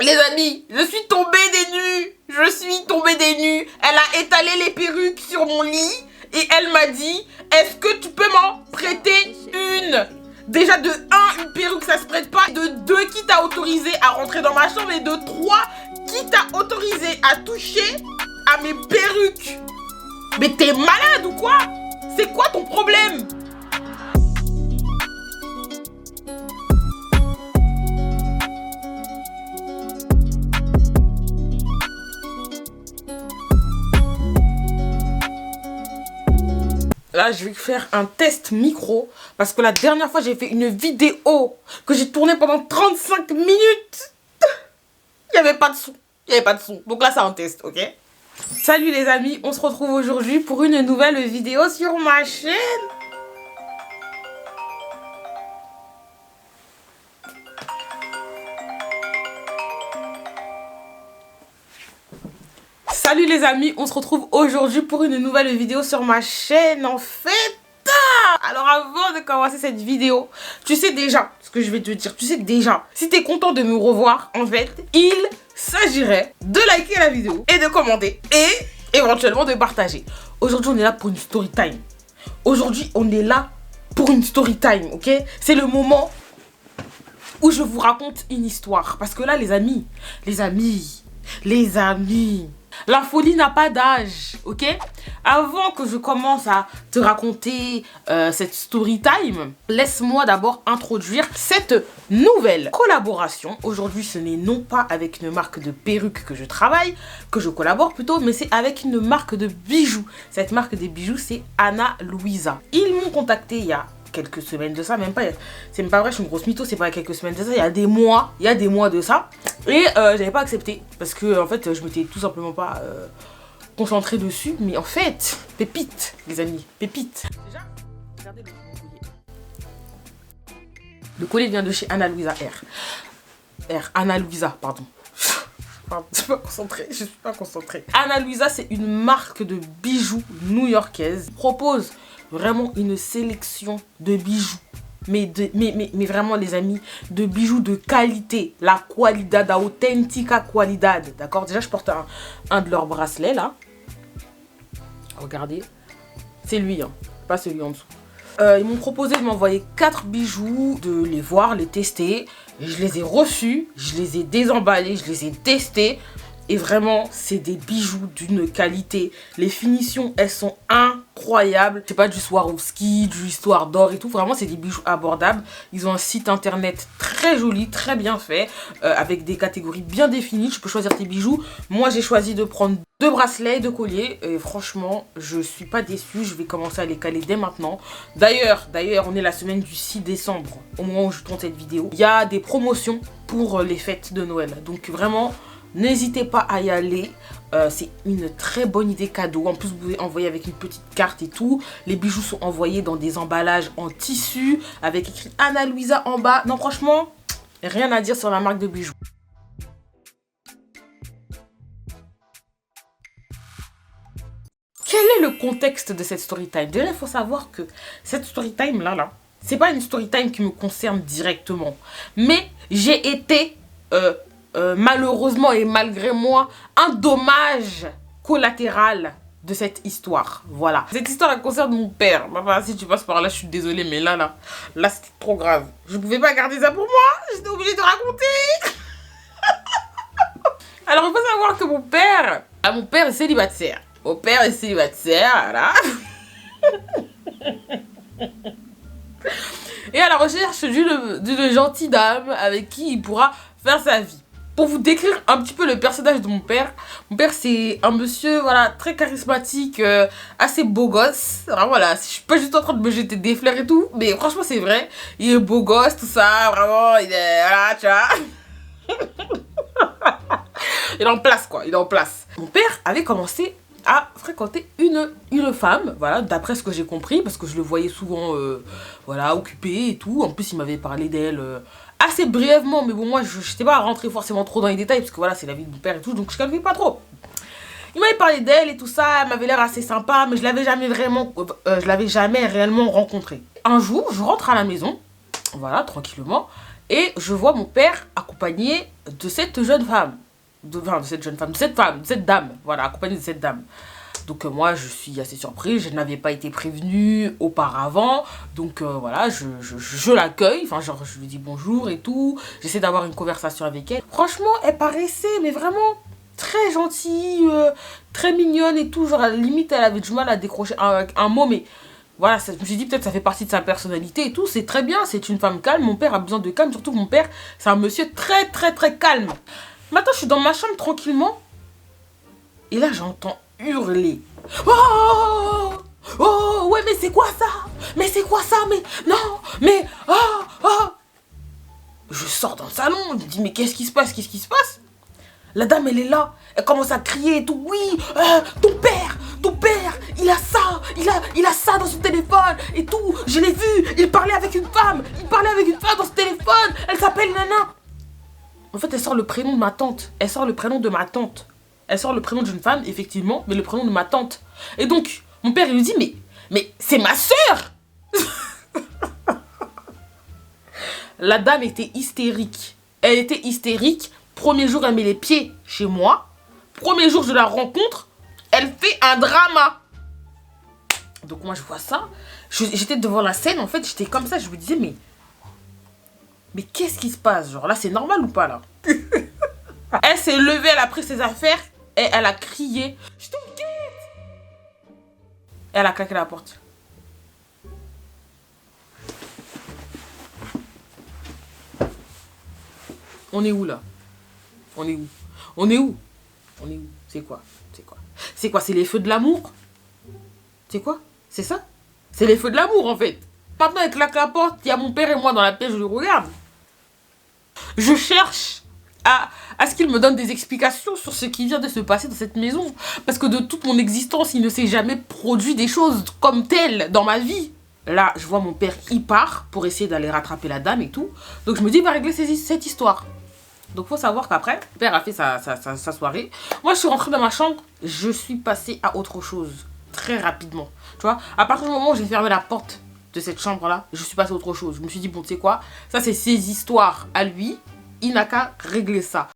Les amis, je suis tombée des nues. Je suis tombée des nues. Elle a étalé les perruques sur mon lit et elle m'a dit, est-ce que tu peux m'en prêter une? Déjà de 1, une perruque ça se prête pas. De 2, qui t'a autorisé à rentrer dans ma chambre? Et de 3, qui t'a autorisé à toucher à mes perruques? Mais t'es malade ou quoi? C'est quoi ton problème? Là, je vais faire un test micro parce que la dernière fois, j'ai fait une vidéo que j'ai tournée pendant 35 minutes. Il n'y avait pas de son. Il n'y avait pas de son. Donc là, c'est un test, ok? Salut les amis, on se retrouve aujourd'hui pour une nouvelle vidéo sur ma chaîne. Salut les amis, on se retrouve aujourd'hui pour une nouvelle vidéo sur ma chaîne en fait. Alors avant de commencer cette vidéo, tu sais déjà ce que je vais te dire, tu sais déjà, si tu es content de me revoir, en fait, il s'agirait de liker la vidéo et de commenter et éventuellement de partager. Aujourd'hui on est là pour une story time. Aujourd'hui on est là pour une story time, ok? C'est le moment où je vous raconte une histoire. Parce que là les amis, la folie n'a pas d'âge, ok? Avant que je commence à te raconter cette story time, laisse-moi d'abord introduire cette nouvelle collaboration. Aujourd'hui, ce n'est non pas avec une marque de perruques que je travaille, que je collabore plutôt, mais c'est avec une marque de bijoux. Cette marque de bijoux, c'est Ana Luisa. Ils m'ont contacté il y a quelques semaines de ça, même pas, c'est même pas vrai, je suis une grosse mytho, c'est pas quelques semaines de ça, il y a des mois de ça, et j'avais pas accepté, parce que en fait, je m'étais tout simplement pas concentrée dessus, mais en fait, pépite, les amis, pépite. Déjà, regardez le collier. Le collier vient de chez Ana Luisa Ana Luisa, pardon. Je suis pas concentrée, Ana Luisa, c'est une marque de bijoux new-yorkaise, propose vraiment une sélection de bijoux. Mais vraiment les amis, de bijoux de qualité. La qualidad, la authentica qualidad. D'accord? Déjà je porte un de leurs bracelets là. Regardez. C'est lui, hein, pas celui en dessous. Ils m'ont proposé de m'envoyer 4 bijoux, de les voir, les tester. Je les ai reçus, je les ai désemballés, je les ai testés. Et vraiment, c'est des bijoux d'une qualité. Les finitions, elles sont incroyables. C'est pas du Swarovski, du histoire d'or et tout. Vraiment, c'est des bijoux abordables. Ils ont un site internet très joli, très bien fait, avec des catégories bien définies. Tu peux choisir tes bijoux. Moi, j'ai choisi de prendre 2 bracelets, 2 colliers. Et franchement, je suis pas déçue. Je vais commencer à les caler dès maintenant. D'ailleurs, on est la semaine du 6 décembre, au moment où je tourne cette vidéo. Il y a des promotions pour les fêtes de Noël. Donc vraiment, n'hésitez pas à y aller, c'est une très bonne idée cadeau. En plus, vous pouvez envoyer avec une petite carte et tout. Les bijoux sont envoyés dans des emballages en tissu avec écrit Ana Luisa en bas. Non, franchement, rien à dire sur la marque de bijoux. Quel est le contexte de cette story time? Déjà, il faut savoir que cette story time là, c'est pas une story time qui me concerne directement. Mais j'ai été malheureusement et malgré moi, un dommage collatéral de cette histoire. Voilà. Cette histoire, elle concerne mon père. Enfin, si tu passes par là, je suis désolée, mais là, c'était trop grave. Je pouvais pas garder ça pour moi. J'étais obligée de raconter. Alors, il faut savoir que mon père est célibataire. Mon père est célibataire, voilà. Et à la recherche d'une gentille dame avec qui il pourra faire sa vie. Pour vous décrire un petit peu le personnage de mon père c'est un monsieur, voilà, très charismatique, assez beau gosse. Alors voilà, je suis pas juste en train de me jeter des fleurs et tout, mais franchement c'est vrai, il est beau gosse, tout ça, vraiment, il est, voilà, tu vois. Il est en place quoi, il est en place. Mon père avait commencé à fréquenter une femme, voilà, d'après ce que j'ai compris, parce que je le voyais souvent, voilà, occupé et tout. En plus, il m'avait parlé d'elle assez brièvement, mais bon, moi, je n'étais pas rentrer forcément trop dans les détails, parce que voilà, c'est la vie de mon père et tout, donc je calculais pas trop. Il m'avait parlé d'elle et tout ça, elle m'avait l'air assez sympa, mais je l'avais jamais réellement rencontrée. Un jour, je rentre à la maison, voilà, tranquillement, Et je vois mon père accompagné de cette jeune femme. De cette dame. Voilà, accompagné de cette dame. Donc moi, je suis assez surprise. Je n'avais pas été prévenue auparavant. Donc voilà, je l'accueille. Enfin, genre, je lui dis bonjour et tout. J'essaie d'avoir une conversation avec elle. Franchement, elle paraissait, mais vraiment très gentille, très mignonne et tout. Genre, à la limite, elle avait du mal à décrocher un mot, mais... Voilà, je me suis dit peut-être ça fait partie de sa personnalité et tout, c'est très bien, c'est une femme calme, mon père a besoin de calme, surtout que mon père, c'est un monsieur très calme. Maintenant, je suis dans ma chambre tranquillement, et là, j'entends hurler. Oh, oh, ouais, mais c'est quoi ça? Mais c'est quoi ça? Mais non, mais oh, oh. Je sors dans le salon, je me dis mais qu'est-ce qui se passe? Qu'est-ce qui se passe? La dame, elle est là, elle commence à crier et tout. Oui, ton père, il a ça, il a ça dans son téléphone et tout. Je l'ai vu, il parlait avec une femme dans ce téléphone. Elle s'appelle Nana. En fait, elle sort le prénom de ma tante. Elle sort le prénom d'une femme, effectivement, mais le prénom de ma tante. Et donc, mon père, il lui dit, mais c'est ma sœur. La dame était hystérique. Elle était hystérique. Premier jour, elle met les pieds chez moi. Premier jour, je la rencontre. Elle fait un drama. Donc moi, je vois ça. J'étais devant la scène, en fait. J'étais comme ça. Je me disais, mais qu'est-ce qui se passe? Genre là, c'est normal ou pas, là? Elle s'est levée, elle a pris ses affaires. Et elle a crié. Je te quitte. Elle a claqué la porte. On est où, là? On est où? On est où? On est où? C'est quoi? C'est quoi? C'est quoi? C'est les feux de l'amour? C'est quoi? C'est ça? C'est les feux de l'amour, en fait. Maintenant, elle claque la porte, il y a mon père et moi dans la pièce, je le regarde. Je cherche à ce qu'il me donne des explications sur ce qui vient de se passer dans cette maison. Parce que de toute mon existence, il ne s'est jamais produit des choses comme telles dans ma vie. Là, je vois mon père, il part pour essayer d'aller rattraper la dame et tout. Donc je me dis, il va régler cette histoire. Donc faut savoir qu'après, mon père a fait sa soirée. Moi, je suis rentrée dans ma chambre, je suis passée à autre chose. Très rapidement. Tu vois, à partir du moment où j'ai fermé la porte de cette chambre-là, je suis passée à autre chose. Je me suis dit, bon, tu sais quoi, ça c'est ses histoires à lui. Il n'a qu'à régler ça.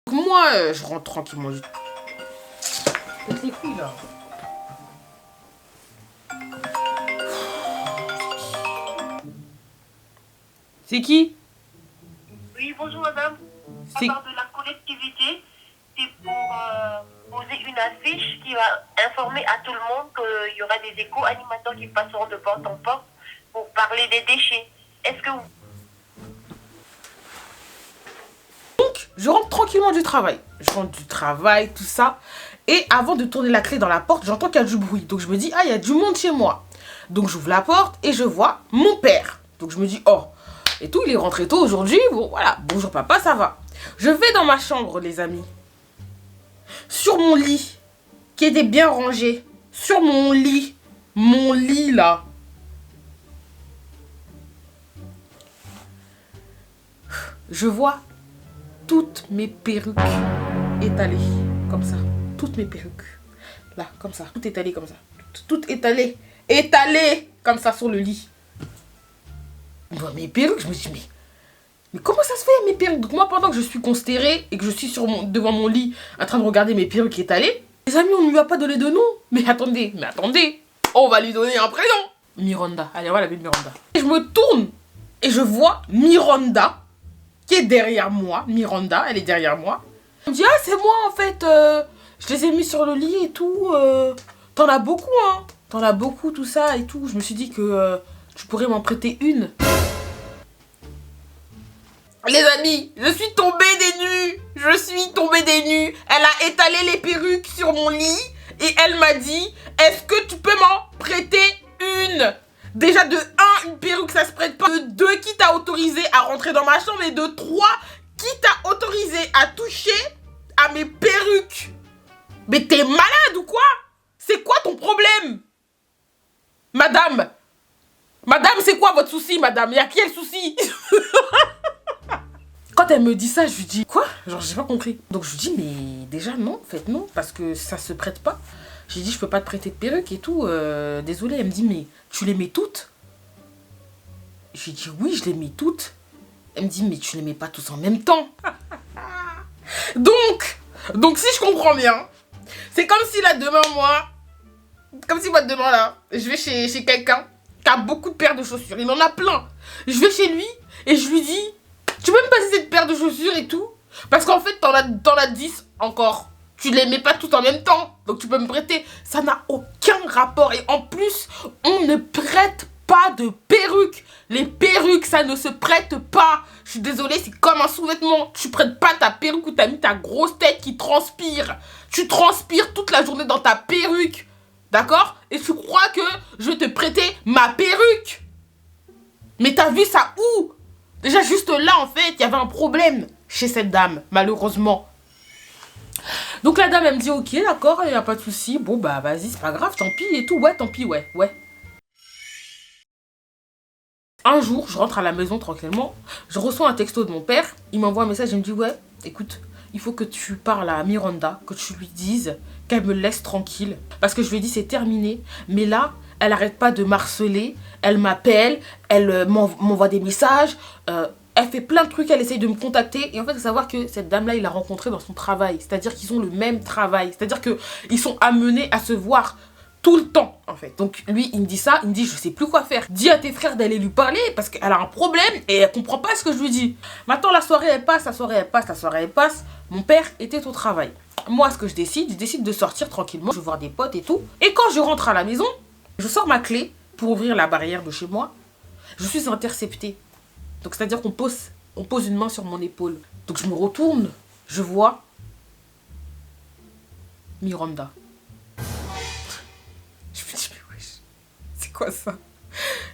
Donc moi, je rentre tranquillement. Faites les couilles, là. C'est qui? Oui, bonjour madame. À part de la collectivité, c'est pour poser une affiche qui va informer à tout le monde qu'il y aura des éco-animateurs qui passeront de porte en porte pour parler des déchets. Est-ce que vous... Donc, je rentre tranquillement du travail. Je rentre du travail, tout ça. Et avant de tourner la clé dans la porte, j'entends qu'il y a du bruit. Donc je me dis, ah, il y a du monde chez moi. Donc j'ouvre la porte et je vois mon père. Donc je me dis, oh, et tout, il est rentré tôt aujourd'hui. Bon, voilà, bonjour papa, ça va. Je vais dans ma chambre, les amis. Sur mon lit, qui était bien rangé. Sur mon lit là. Je vois toutes mes perruques étalées, comme ça. Toutes mes perruques. Là, comme ça. Tout étalé comme ça. Tout étalé. Étalé comme ça sur le lit. Je vois mes perruques, je me dis, mais comment ça se fait mes perruques? Donc moi, pendant que je suis consternée et que je suis devant mon lit en train de regarder mes perruques étalées, les amis, on ne lui a pas donné de nom. Mais attendez, on va lui donner un prénom. Miranda. Allez, on va l'appeler Miranda. Et je me tourne et je vois Miranda qui est derrière moi. Miranda, elle est derrière moi. Elle me dit, ah, c'est moi en fait. Je les ai mis sur le lit et tout. T'en as beaucoup, hein. T'en as beaucoup, tout ça et tout. Je me suis dit que tu pourrais m'en prêter une. Les amis, je suis tombée des nues. Elle a étalé les perruques sur mon lit et elle m'a dit, est-ce que tu peux m'en prêter une? Déjà de 1, une perruque ça se prête pas. De 2, qui t'a autorisé à rentrer dans ma chambre? Et de 3, qui t'a autorisé à toucher à mes perruques? Mais t'es malade ou quoi? C'est quoi ton problème? Madame, c'est quoi votre souci, madame? Il y a quel souci? Quand elle me dit ça, je lui dis, quoi? Genre, j'ai pas compris. Donc, je lui dis, mais déjà, non, en fait, non, parce que ça se prête pas. J'ai dit, je peux pas te prêter de perruque et tout. Désolée, elle me dit, mais tu les mets toutes? Je lui dis oui, je les mets toutes. Elle me dit mais tu les mets pas tous en même temps. Donc si je comprends bien, c'est comme si là demain moi, comme si moi demain là, je vais chez quelqu'un qui a beaucoup de paires de chaussures. Il en a plein. Je vais chez lui et je lui dis, tu peux me passer cette paire de chaussures et tout? Parce qu'en fait t'en as 10 encore. Tu les mets pas toutes en même temps. Donc tu peux me prêter. Ça n'a aucun rapport. Et en plus, on ne prête pas de perruques. Les perruques, ça ne se prête pas. Je suis désolée, c'est comme un sous-vêtement. Tu prêtes pas ta perruque où t'as mis ta grosse tête qui transpire. Tu transpires toute la journée dans ta perruque. D'accord? Et tu crois que je vais te prêter ma perruque? Mais t'as vu ça où? Déjà, juste là, en fait, il y avait un problème chez cette dame, malheureusement. Donc la dame, elle me dit, ok, d'accord, il n'y a pas de souci. Bon, bah, vas-y, c'est pas grave, tant pis et tout. Ouais, tant pis, ouais. Un jour, je rentre à la maison tranquillement. Je reçois un texto de mon père. Il m'envoie un message, il me dit, ouais, écoute, il faut que tu parles à Miranda, que tu lui dises qu'elle me laisse tranquille. Parce que je lui ai dit, c'est terminé. Mais là, elle arrête pas de m'harceler. Elle m'appelle, elle m'envoie des messages. Elle fait plein de trucs, elle essaye de me contacter. Et en fait, il faut savoir que cette dame-là, il l'a rencontrée dans son travail. C'est-à-dire qu'ils ont le même travail. C'est-à-dire qu'ils sont amenés à se voir tout le temps, en fait. Donc, lui, il me dit ça. Il me dit, je sais plus quoi faire. Dis à tes frères d'aller lui parler parce qu'elle a un problème et elle comprend pas ce que je lui dis. Maintenant, la soirée, elle passe, la soirée, elle passe. Mon père était au travail. Moi, ce que je décide de sortir tranquillement. Je vais voir des potes et tout. Et quand je rentre à la maison, je sors ma clé pour ouvrir la barrière de chez moi. Je suis interceptée. Donc, c'est-à-dire qu'on pose une main sur mon épaule. Donc, je me retourne, je vois Miranda. Je me dis, mais wesh, c'est quoi ça?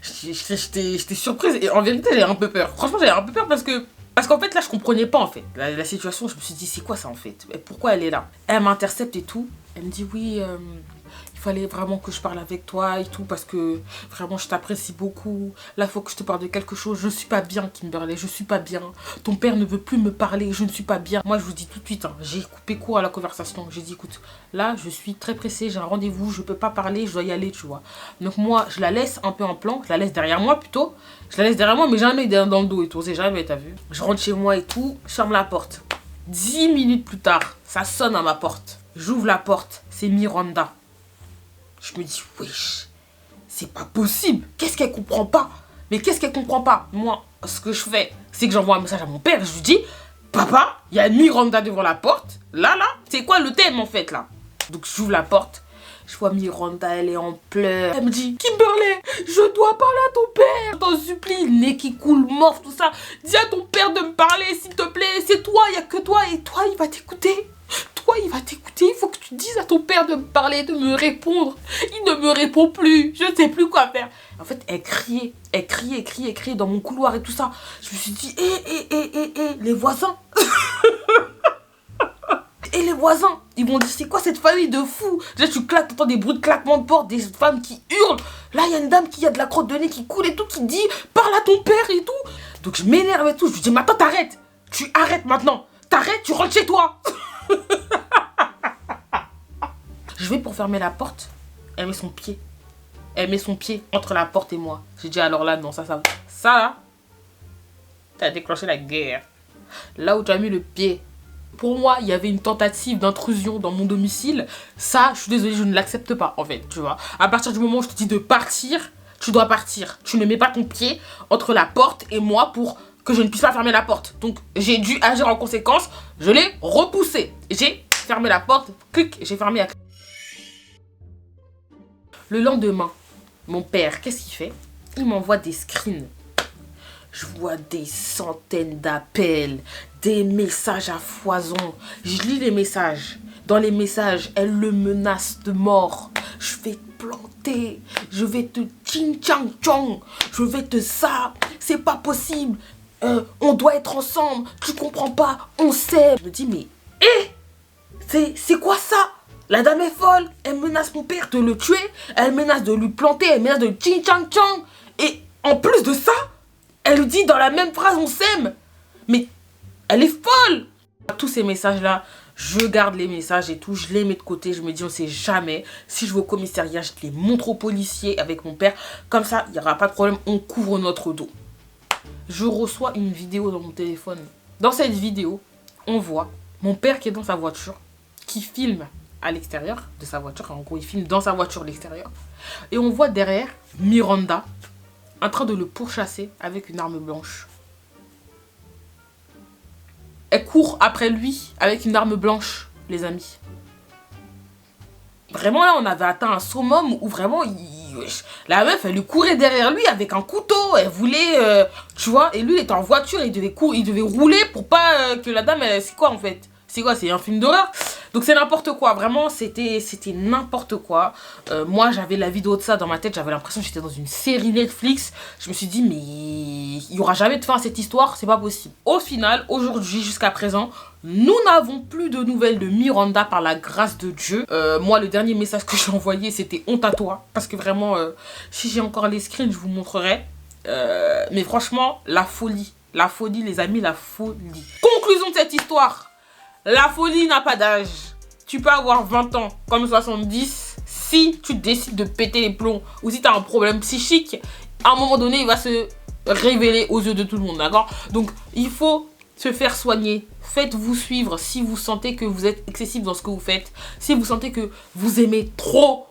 J'étais surprise et en vérité, j'avais un peu peur. Franchement, j'avais un peu peur parce qu'en fait, là, je comprenais pas, en fait. La situation, je me suis dit, c'est quoi ça, en fait? Pourquoi elle est là? Elle m'intercepte et tout. Elle me dit, oui, il fallait vraiment que je parle avec toi et tout parce que vraiment je t'apprécie beaucoup. Là, il faut que je te parle de quelque chose. Je suis pas bien, Kimberley, je suis pas bien. Ton père ne veut plus me parler, je ne suis pas bien. Moi, je vous dis tout de suite, hein, j'ai coupé court à la conversation. J'ai dit, écoute, là, je suis très pressée, j'ai un rendez-vous, je peux pas parler, je dois y aller, tu vois. Donc moi, je la laisse un peu en plan, je la laisse derrière moi plutôt. Je la laisse derrière moi, mais jamais dans le dos et tout, c'est jamais, t'as vu. Je rentre chez moi et tout, je ferme la porte. 10 minutes plus tard, ça sonne à ma porte. J'ouvre la porte, c'est Miranda. Je me dis, wesh, c'est pas possible. Qu'est-ce qu'elle comprend pas? Mais qu'est-ce qu'elle comprend pas? Moi, ce que je fais, c'est que j'envoie un message à mon père. Je lui dis, papa, il y a Miranda devant la porte. Là, c'est quoi le thème en fait là? Donc j'ouvre la porte. Je vois Miranda, elle est en pleurs. Elle me dit, Kimberley, je dois parler à ton père. Je t'en supplie, le nez qui coule, morve, tout ça. Dis à ton père de me parler, s'il te plaît. C'est toi, il n'y a que toi. Et toi, il va t'écouter. Toi, il va t'écouter. Il faut que tu dises à ton père de me parler, de me répondre. Il ne me répond plus. Je ne sais plus quoi faire. En fait, elle criait dans mon couloir et tout ça. Je me suis dit, les voisins. Et les voisins, ils m'ont dit, c'est quoi cette famille de fous? Déjà, tu claques, t'entends des bruits de claquement de porte, des femmes qui hurlent. Là, il y a une dame qui a de la crotte de nez qui coule et tout, qui dit, parle à ton père et tout. Donc, je m'énerve et tout. Je lui dis, mais attends, t'arrêtes. Tu arrêtes maintenant. T'arrêtes, tu rentres chez toi. Je vais pour fermer la porte. Elle met son pied. Elle met son pied entre la porte et moi. J'ai dit, alors là, non, ça là, t'as déclenché la guerre. Là où tu as mis le pied. Pour moi, il y avait une tentative d'intrusion dans mon domicile. Ça, je suis désolée, je ne l'accepte pas, en fait, tu vois. À partir du moment où je te dis de partir, tu dois partir. Tu ne mets pas ton pied entre la porte et moi pour que je ne puisse pas fermer la porte. Donc, j'ai dû agir en conséquence. Je l'ai repoussé. J'ai fermé la porte. Clic, j'ai fermé la clé. Le lendemain, mon père, qu'est-ce qu'il fait? Il m'envoie des screens. Je vois des centaines d'appels, des messages à foison. Je lis les messages. Dans les messages, elle le menace de mort. Je vais te planter. Je vais te ching-chang-chong. Je vais te ça. C'est pas possible. On doit être ensemble. Tu comprends pas. On s'aime. Je me dis, mais... c'est quoi ça? La dame est folle. Elle menace mon père de le tuer. Elle menace de lui planter. Elle menace de ching-chang-chong. Et en plus de ça... Elle lui dit dans la même phrase, on s'aime. Mais elle est folle. Tous ces messages-là, je garde les messages et tout. Je les mets de côté. Je me dis, on sait jamais. Si je vais au commissariat, je les montre aux policiers avec mon père. Comme ça, il n'y aura pas de problème. On couvre notre dos. je reçois une vidéo dans mon téléphone. Dans cette vidéo, on voit mon père qui est dans sa voiture, qui filme à l'extérieur de sa voiture. En gros, il filme dans sa voiture l'extérieur. Et on voit derrière Miranda en train de le pourchasser avec une arme blanche. Elle court après lui avec une arme blanche, les amis. Vraiment, là, on avait atteint un summum où vraiment, la meuf, elle lui courait derrière lui avec un couteau. Elle voulait, tu vois, et lui, il était en voiture, il devait rouler pour pas que la dame, c'est quoi en fait? C'est quoi? C'est un film d'horreur? Donc c'est n'importe quoi, vraiment, c'était n'importe quoi. Moi, j'avais la vidéo de ça dans ma tête, j'avais l'impression que j'étais dans une série Netflix. Je me suis dit, mais il n'y aura jamais de fin à cette histoire, c'est pas possible. Au final, aujourd'hui, jusqu'à présent, nous n'avons plus de nouvelles de Miranda par la grâce de Dieu. Moi, le dernier message que j'ai envoyé, c'était honte à toi. Parce que vraiment, si j'ai encore les screens, je vous montrerai. Mais franchement, la folie, les amis, la folie. Conclusion de cette histoire. La folie n'a pas d'âge. Tu peux avoir 20 ans comme 70. Si tu décides de péter les plombs ou si tu as un problème psychique, à un moment donné, il va se révéler aux yeux de tout le monde, d'accord? Donc, il faut se faire soigner. Faites-vous suivre si vous sentez que vous êtes excessif dans ce que vous faites. Si vous sentez que vous aimez trop,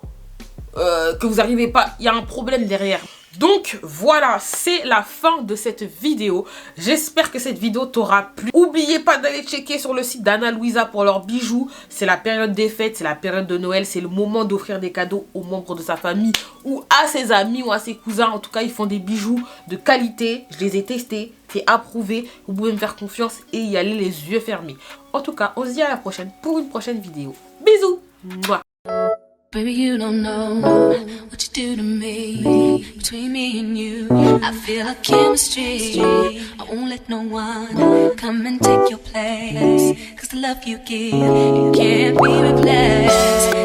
que vous n'arrivez pas, il y a un problème derrière. Donc voilà, c'est la fin de cette vidéo. J'espère que cette vidéo t'aura plu. N'oubliez pas d'aller checker sur le site d'Anna Louisa pour leurs bijoux. C'est la période des fêtes, c'est la période de Noël. C'est le moment d'offrir des cadeaux aux membres de sa famille ou à ses amis ou à ses cousins. En tout cas, ils font des bijoux de qualité. Je les ai testés, c'est approuvé. Vous pouvez me faire confiance et y aller les yeux fermés. En tout cas, on se dit à la prochaine pour une prochaine vidéo. Bisous. Mouah. Baby, you don't know what you do to me. Between me and you, I feel like chemistry. I won't let no one come and take your place. 'Cause the love you give, it can't be replaced.